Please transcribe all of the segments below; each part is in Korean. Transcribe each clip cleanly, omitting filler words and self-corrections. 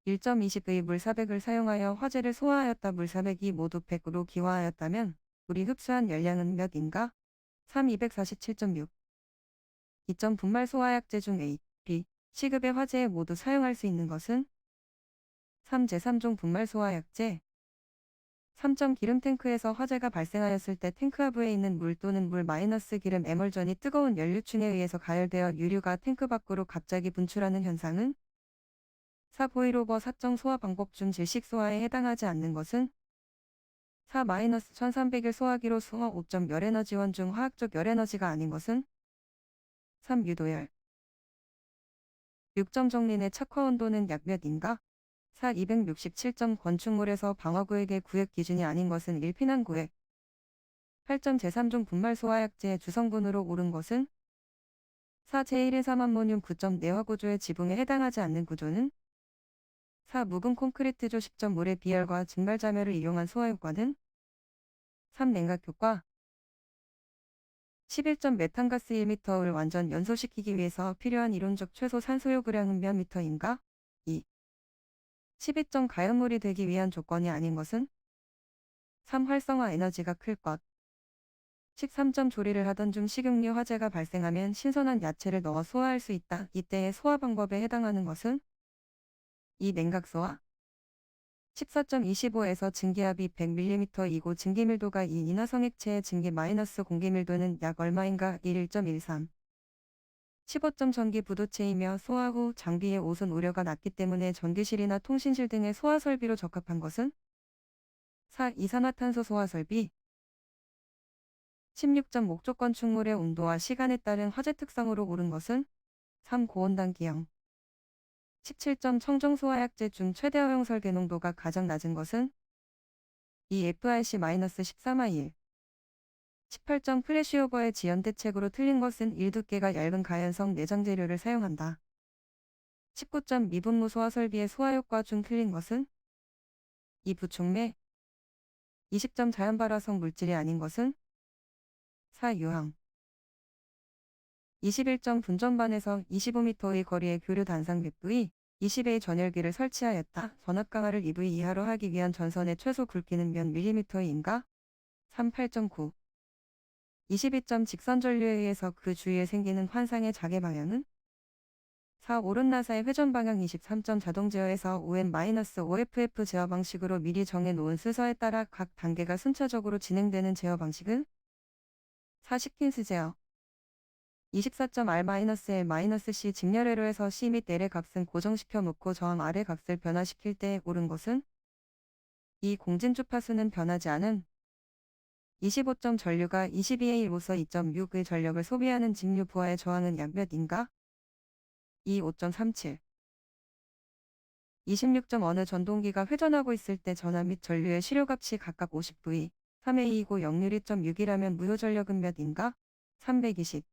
1.20의 물 400을 사용하여 화재를 소화하였다. 물 400이 모두 100으로 기화하였다면 물이 흡수한 열량은 몇인가? 3. 247.6. 2점 분말 소화약제 중 A, B, C급의 화재에 모두 사용할 수 있는 것은? 3. 제3종 분말 소화약제. 3점 기름 탱크에서 화재가 발생하였을 때 탱크 하부에 있는 물 또는 물 마이너스 기름 에멀전이 뜨거운 연료층에 의해서 가열되어 유류가 탱크 밖으로 갑자기 분출하는 현상은? 4. 보일오버 사정 소화 방법 중 질식 소화에 해당하지 않는 것은? 4. 마이너스 1300일 소화기로 소화 5점 열에너지원 중 화학적 열에너지가 아닌 것은? 3. 유도열. 6점 정린의 착화 온도는 약 몇인가? 4. 267점 건축물에서 방화구역의 구역 기준이 아닌 것은 1. 피난구역. 8점 제3종 분말 소화약제의 주성분으로 옳은 것은? 4. 제1의 3암모늄 9점 내화구조의 지붕에 해당하지 않는 구조는? 4. 묵은 콘크리트조 10점 물의 비열과 증발자멸을 이용한 소화효과는? 3. 냉각효과. 11점 메탄가스 1m를 완전 연소시키기 위해서 필요한 이론적 최소 산소요구량은 몇 미터인가? 2. 12점 가연물이 되기 위한 조건이 아닌 것은? 3. 활성화 에너지가 클 것. 13점 조리를 하던 중 식용유 화재가 발생하면 신선한 야채를 넣어 소화할 수 있다. 이때의 소화 방법에 해당하는 것은? 2. 냉각소화. 14.25에서 증기압이 100mm이고 증기밀도가 2 인화성액체의 증기 마이너스 공기밀도는 약 얼마인가? 1.13. 15점 전기 부도체이며 소화 후 장비의 오손 우려가 낮기 때문에 전기실이나 통신실 등의 소화 설비로 적합한 것은? 4. 이산화탄소 소화 설비. 16점 목조 건축물의 온도와 시간에 따른 화재 특성으로 옳은 것은? 3. 고온단기형. 17점 청정소화약제 중 최대 허용 설계 농도가 가장 낮은 것은? 2. FRC-13I1. 18점 플래시오버의 지연 대책으로 틀린 것은 1. 두께가 얇은 가연성 내장 재료를 사용한다. 19점 미분무 소화 설비의 소화효과 중 틀린 것은? 2. 부촉매. 20점 자연발화성 물질이 아닌 것은? 4. 유황. 21점 분전반에서 25m의 거리의 교류 단상 웹부의 20의 전열기를 설치하였다. 전압 강화를 2V 이하로 하기 위한 전선의 최소 굵기는 몇 밀리미터인가? 3. 8.9. 22점 직선 전류에 의해서 그 주위에 생기는 환상의 자개 방향은? 4. 오른 나사의 회전 방향. 23점 자동 제어에서 OM-OFF 제어 방식으로 미리 정해 놓은 순서에 따라 각 단계가 순차적으로 진행되는 제어 방식은? 4. 시킨스 제어. 24점 R-L-C 직렬 회로에서 C 및 L의 값은 고정시켜 놓고 저항 R의 값을 변화시킬 때 옳은 것은? 2. 공진 주파수는 변하지 않은. 25점 전류가 22A로서 2.6의 전력을 소비하는 직류 부하의 저항은 약 몇인가? 2. 5.37. 26점 어느 전동기가 회전하고 있을 때 전압 및 전류의 실효값이 각각 50V, 3A이고 역률 2.6이라면 무효전력은 몇인가? 320.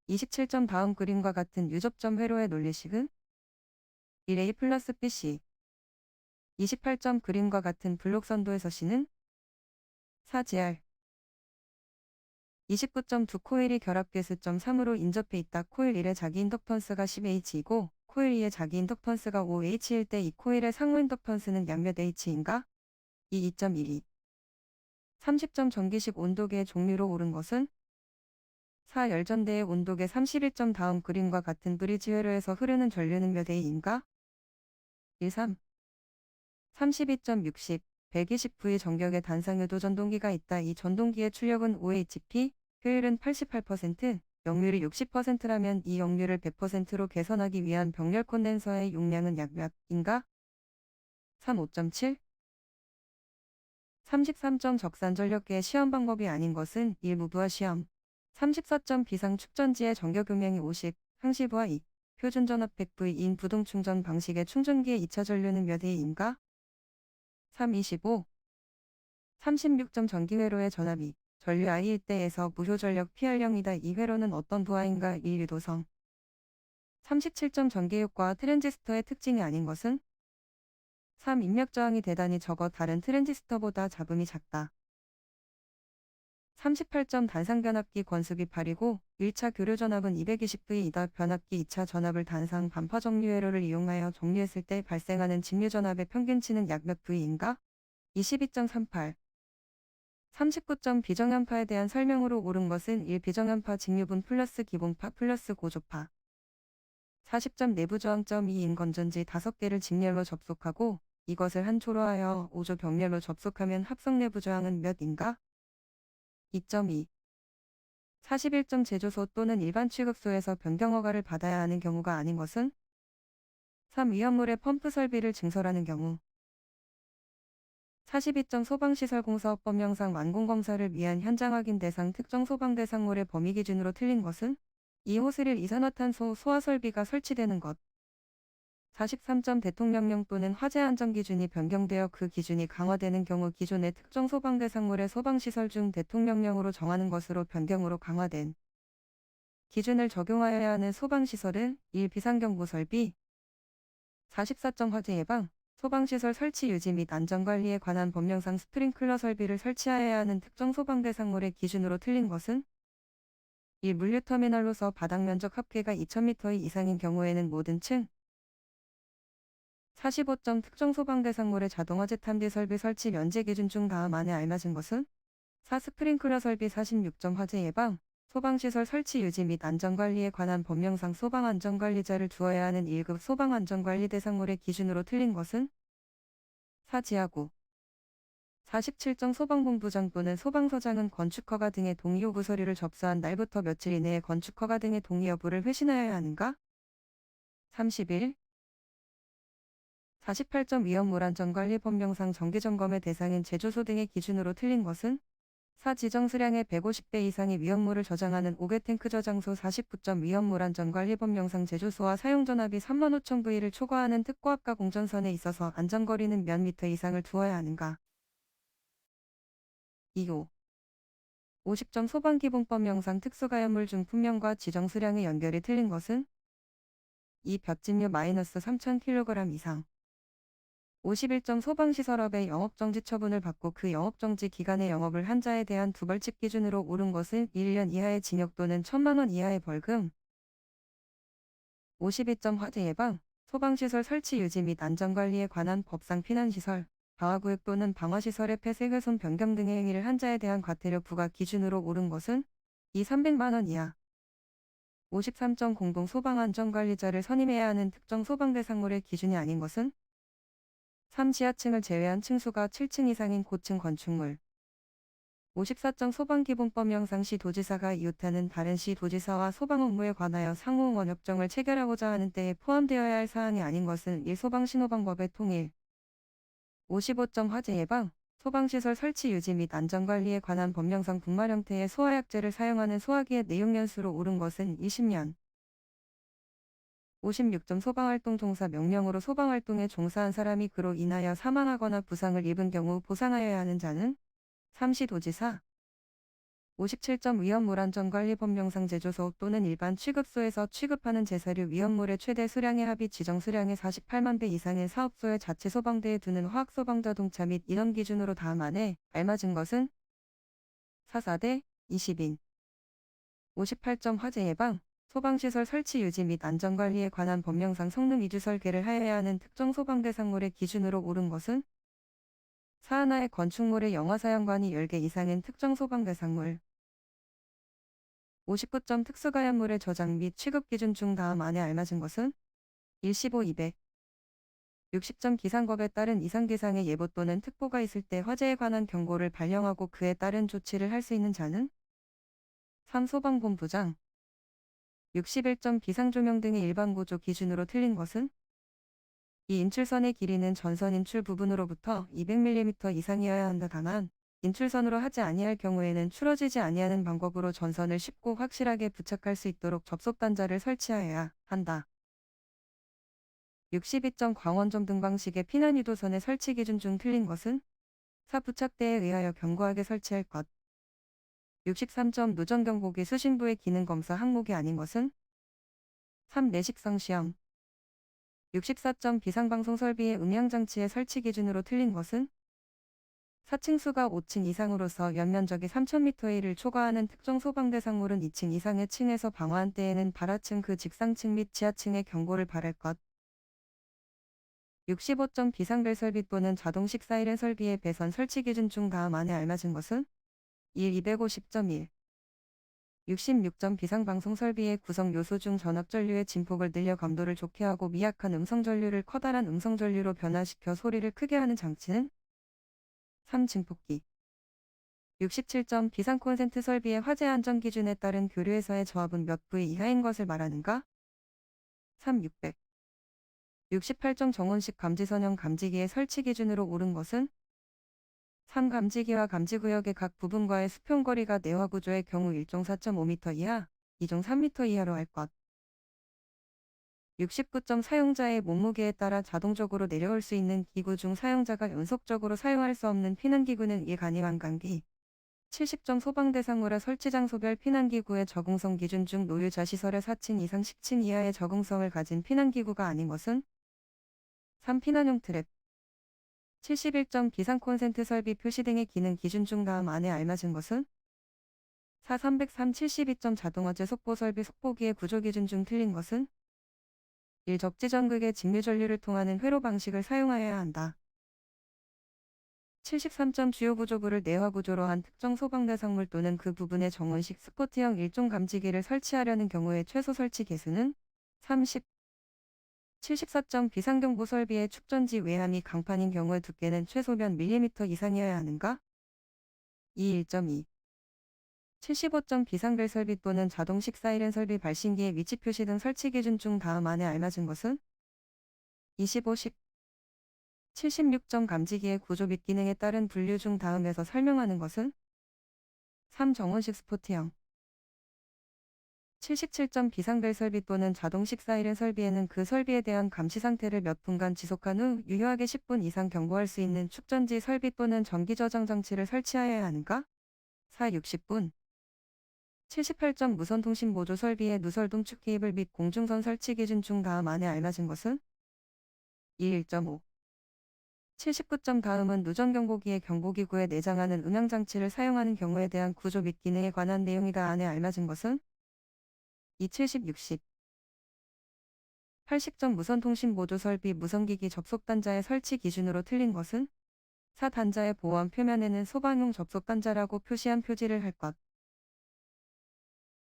27점 다음 그림과 같은 유접점 회로의 논리식은? 1A 플러스 BC. 28점 그림과 같은 블록선도에서 C는? 4GR. 29점 두 코일이 결합계수 3으로 인접해 있다. 코일 1의 자기 인덕턴스가 10H이고 코일 2의 자기 인덕턴스가 5H일 때 이 코일의 상호 인덕턴스는 약 몇 H인가? 2.12. 30점 전기식 온도계의 종류로 옳은 것은? 4. 열전대의 온도계. 31점 다음 그림과 같은 브리지 회로에서 흐르는 전류는 몇 A인가? 13. 32.60. 120V 전격의 단상유도 전동기가 있다. 이 전동기의 출력은 5HP, 효율은 88%, 역률이 60%라면 이 역률을 100%로 개선하기 위한 병렬 콘덴서의 용량은 약 몇인가? 3. 5.7. 33점 적산 전력계의 시험 방법이 아닌 것은 1. 무부하 시험. 34점 비상 축전지의 전격 용량이 50, 항시부하 2. 표준 전압 100V인 부동 충전 방식의 충전기의 2차 전류는 몇 A인가? 3. 25. 36점 전기 회로의 전압이 전류 I일 때에서 무효 전력 PR0이다. 이 회로는 어떤 부하인가? 1. 유도성. 37점 전기 효과. 트랜지스터의 특징이 아닌 것은? 3. 입력 저항이 대단히 적어 다른 트랜지스터보다 잡음이 작다. 38점 단상 변압기 권수기 8이고 1차 교류 전압은 220V이다. 변압기 2차 전압을 단상 반파 정류 회로를 이용하여 정류했을 때 발생하는 직류 전압의 평균치는 약 몇 V인가? 22.38. 39점 비정연파에 대한 설명으로 옳은 것은 1. 비정연파 직류분 플러스 기본파 플러스 고조파. 40점 내부 저항점 2인 건전지 5개를 직렬로 접속하고 이것을 한 초로 하여 5조 병렬로 접속하면 합성 내부 저항은 몇인가? 2.2. 41점 제조소 또는 일반 취급소에서 변경 허가를 받아야 하는 경우가 아닌 것은? 3. 위험물의 펌프 설비를 증설하는 경우. 42점 소방시설공사업법령상 완공검사를 위한 현장 확인 대상 특정 소방대상물의 범위 기준으로 틀린 것은? 2. 호스릴 이산화탄소 소화설비가 설치되는 것. 43점 대통령령 또는 화재 안전 기준이 변경되어 그 기준이 강화되는 경우 기존의 특정 소방대상물의 소방시설 중 대통령령으로 정하는 것으로 변경으로 강화된 기준을 적용하여야 하는 소방시설은 1. 비상경보 설비. 44점 화재 예방, 소방시설 설치 유지 및 안전관리에 관한 법령상 스프링클러 설비를 설치하여야 하는 특정 소방대상물의 기준으로 틀린 것은? 1. 물류터미널로서 바닥면적 합계가 2000m 이상인 경우에는 모든 층. 45점 특정 소방대상물의 자동화재 탐지 설비 설치 면제 기준 중 다음 안에 알맞은 것은? 4. 스프링클러 설비. 46점 화재 예방, 소방시설 설치 유지 및 안전관리에 관한 법령상 소방안전관리자를 두어야 하는 1급 소방안전관리 대상물의 기준으로 틀린 것은? 4. 지하구. 47점 소방본부장 또는 소방서장은 건축허가 등의 동의요구 서류를 접수한 날부터 며칠 이내에 건축허가 등의 동의 여부를 회신하여야 하는가? 31. 48점 위험물안전관리 법령상 정기점검의 대상인 제조소 등의 기준으로 틀린 것은? 4. 지정 수량의 150배 이상의 위험물을 저장하는 5개 탱크 저장소. 49점 위험물안전관리 법령상 제조소와 사용전압이 35,000V를 초과하는 특고압과 공전선에 있어서 안전거리는 몇 미터 이상을 두어야 하는가? 2호. 50점 소방기본법령상 특수가연물 중품명과 지정 수량의 연결이 틀린 것은? 2. 볕짐류 -3,000kg 이상. 51점 소방시설업의 영업정지 처분을 받고 그 영업정지 기간의 영업을 한 자에 대한 두 벌칙 기준으로 옳은 것은 1년 이하의 징역 또는 1,000만 원 이하의 벌금. 52점 화재 예방, 소방시설 설치 유지 및 안전관리에 관한 법상 피난시설, 방화구역 또는 방화시설의 폐쇄 훼손 변경 등의 행위를 한 자에 대한 과태료 부과 기준으로 옳은 것은? 2. 300만 원 이하. 53점 공동소방안전관리자를 선임해야 하는 특정 소방대상물의 기준이 아닌 것은? 3. 지하층을 제외한 층수가 7층 이상인 고층 건축물. 54점 소방기본법령상 시도지사가 이웃하는 다른 시도지사와 소방 업무에 관하여 상호 원협정을 체결하고자 하는 때에 포함되어야 할 사항이 아닌 것은 1. 소방신호방법의 통일. 55점 화재 예방, 소방시설 설치 유지 및 안전관리에 관한 법령상 분말 형태의 소화약제를 사용하는 소화기의 내용 연수로 옳은 것은 20년. 56점 소방활동 종사 명령으로 소방활동에 종사한 사람이 그로 인하여 사망하거나 부상을 입은 경우 보상하여야 하는 자는? 3. 시도지사. 57점 위험물안전관리 법령상 제조소 또는 일반 취급소에서 취급하는 제사류 위험물의 최대 수량의 합이 지정 수량의 48만 배 이상의 사업소의 자체 소방대에 두는 화학소방자동차 및 인원 기준으로 다음 안에 알맞은 것은? 4. 4대 20인. 58점 화재 예방, 소방시설 설치 유지 및 안전관리에 관한 법령상 성능 위주 설계를 하여야 하는 특정 소방대상물의 기준으로 옳은 것은? 4. 하나의 건축물의 영화사양관이 10개 이상인 특정 소방대상물. 59점 특수가연물의 저장 및 취급 기준 중 다음 안에 알맞은 것은? 1. 15, 200. 60점 기상법에 따른 이상기상의 예보 또는 특보가 있을 때 화재에 관한 경고를 발령하고 그에 따른 조치를 할 수 있는 자는? 3. 소방본부장. 61점 비상조명 등의 일반 구조 기준으로 틀린 것은? 이 인출선의 길이는 전선 인출 부분으로부터 200mm 이상이어야 한다. 다만 인출선으로 하지 아니할 경우에는 추러지지 아니하는 방법으로 전선을 쉽고 확실하게 부착할 수 있도록 접속단자를 설치하여야 한다. 62점 광원점 등 방식의 피난유도선의 설치 기준 중 틀린 것은? 4. 부착대에 의하여 견고하게 설치할 것. 63점 누전경보기 수신부의 기능검사 항목이 아닌 것은? 3. 내식성 시험. 64점 비상방송 설비의 음향장치의 설치 기준으로 틀린 것은? 사층수가 5층 이상으로서 연면적이 3,000m를 를 초과하는 특정 소방대상물은 2층 이상의 층에서 방화한 때에는 발하층 그 직상층 및 지하층의 경고를 바랄 것. 65점 비상벨 설비 또는 자동식 사이렌 설비의 배선 설치 기준 중 다음 안에 알맞은 것은 1. 250.1 66점 비상방송 설비의 구성 요소 중 전압전류의 진폭을 늘려 감도를 좋게 하고 미약한 음성전류를 커다란 음성전류로 변화시켜 소리를 크게 하는 장치는 3. 증폭기 67점 비상 콘센트 설비의 화재 안전 기준에 따른 교류에서의 저압은 몇 V 이하인 것을 말하는가? 3. 600 68점 정원식 감지선형 감지기의 설치 기준으로 옳은 것은 3. 감지기와 감지구역의 각 부분과의 수평거리가 내화구조의 경우 1종 4.5m 이하, 2종 3m 이하로 할 것. 69점 사용자의 몸무게에 따라 자동적으로 내려올 수 있는 기구 중 사용자가 연속적으로 사용할 수 없는 피난기구는 1. 간이완강기 70점 소방대상물의 설치장소별 피난기구의 적응성 기준 중 노유자 시설의 4층 이상 10층 이하의 적응성을 가진 피난기구가 아닌 것은 3. 피난용 트랩 71점 비상 콘센트 설비 표시 등의 기능 기준 중 다음 안에 알맞은 것은 4. 303 72점 자동화재 속보 설비 속보기의 구조 기준 중 틀린 것은 1. 적지전극의 직류전류를 통하는 회로 방식을 사용하여야 한다. 73점 주요 구조부를 내화 구조로 한 특정 소방대상물 또는 그 부분의 정원식 스포트형 일종 감지기를 설치하려는 경우의 최소 설치 개수는 30. 74점 비상경보 설비의 축전지 외함이 강판인 경우의 두께는 최소 몇 밀리미터 이상이어야 하는가? 2. 1.2 75점 비상벨 설비 또는 자동식 사이렌 설비 발신기의 위치 표시 등 설치 기준 중 다음 안에 알맞은 것은 25. 10 76점 감지기의 구조 및 기능에 따른 분류 중 다음에서 설명하는 것은 3. 정원식 스포트형 77점 비상벨 설비 또는 자동식 사이렌 설비에는 그 설비에 대한 감시 상태를 몇 분간 지속한 후 유효하게 10분 이상 경보할 수 있는 축전지 설비 또는 전기 저장 장치를 설치하여야 하는가? 4. 60분 78점 무선통신 보조 설비의 누설 동축 케이블 및 공중선 설치 기준 중 다음 안에 알맞은 것은 2. 1.5 79점 다음은 누전경보기의 경보기구에 내장하는 음향장치를 사용하는 경우에 대한 구조 및 기능에 관한 내용이다. 안에 알맞은 것은 2. 70 60 80점 무선통신 보조 설비 무선기기 접속 단자의 설치 기준으로 틀린 것은 4. 단자의 보안 표면에는 소방용 접속 단자라고 표시한 표지를 할 것.